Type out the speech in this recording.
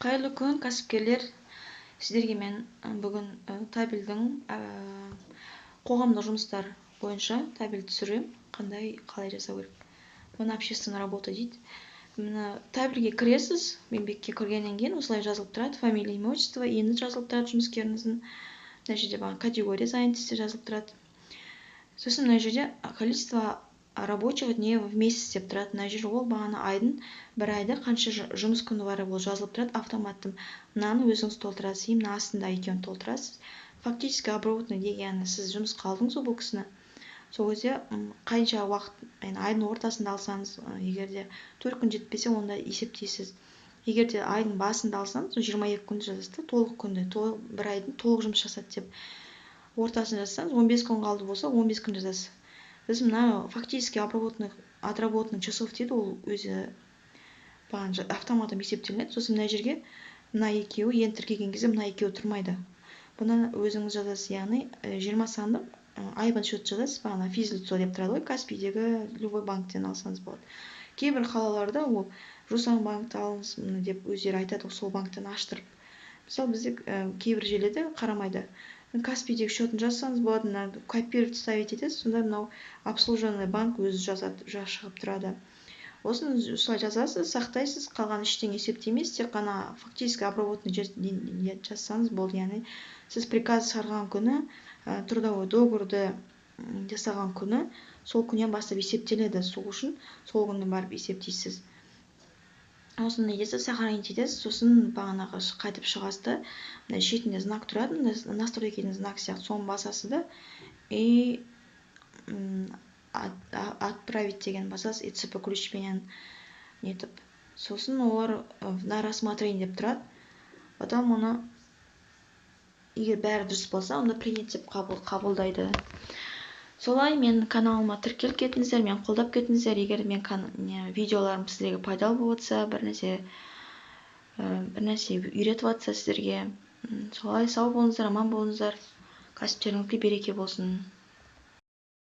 Қайырлы күн, кәсіпкерлер. Сіздерге мен бүгін табельдің қоғамдық жұмыстар бойынша табель түсірем. Қалай жасау керек. Бұны общественная работа дейді. Мына табельге кіресіз, еңбекке кіргеннен кейін осылай жазылып тұрады. Фамилия, имя, отчество, енді жазылып тұрады жұмыскеріңіздің. Мына жерде категория занятости жазылып тұрады. Сосын мына жерде количество рабочих дней в месяц деп тұрады. Мына жер ол бағана айдың бір айда қанша жұмыс күні бар ол жазылып тұрады автоматтым. Мынаны өзіңіз толтырасыз, мына астында екеуін толтырасыз. Фактически обработный дегені сіз жұмысқа алдыңыз бұл кісіні. Сол кезде қанша уақыт, айдың ортасында алсаңыз, егерде 4 күн жетпесе, онда есептейсіз. Егерде айдың басында алсаңыз, 22 күнді жазасыз, толық күнді, бір айдың толық жұмыс жасады деп. Ортасын жазсаңыз, 15 күн қалды болса, 15 күн жазасыз. Біз мына фактически отработанных часов дейді, ол өзі автоматом есептелінеді. Сосын мына жерге мына екеуі ентер келген кезде мына екеуі тұрмайды. Бұны өзіңіз жазасыз, яғни 20 сандық айбын счет жазасыз. Бағана физлицо деп тұрады ғой, Каспийдегі любой банктен алсаңыз болады. Кейбір қалаларда ол Жусан банкті алыңыз деп өздері айтады, сол банктен аштырып. Мысалы бізде кейбір жерлерде қарамайды. Каспийдегі счетін жазсаңыз болады, копировать ставить етесіз, сонда мынау обслуженный банк өзі шығып тұрады. Осын осылай жазасыз, сақтайсыз, қалған ештеңе есептемейсіз, тек қана фактически обработанный жазсаңыз болды. Яғни сіз приказ шығарған күні, трудовой договорды жасаған күні, сол күннен бастап есептеледі. Сол үшін сол күні барып есептейсіз. Осын не етесіз, сохранить етесіз, сосын бағанағы қайтып шығасыз. Шетінде знак тұрады, настройканың знак сияқты, соны басасыз да, и отправить деген басасыз, ИЦП ключпенен нетіп. Сосын олар на рассмотрение деп тұрады. Потом оны, егер бәрі дұрыс болса, онда принять деп қабылдайды. Солай мен каналыма тіркеліп кетіңіздер, мен қолдап кетіңіздер. Егер мен видеоларым сіздерге пайдалы болса, бір нәрсе үйретіп жатса сіздерге, солай сау болыңыздар, аман болыңыздар. Кәсіптеріңізге береке болсын.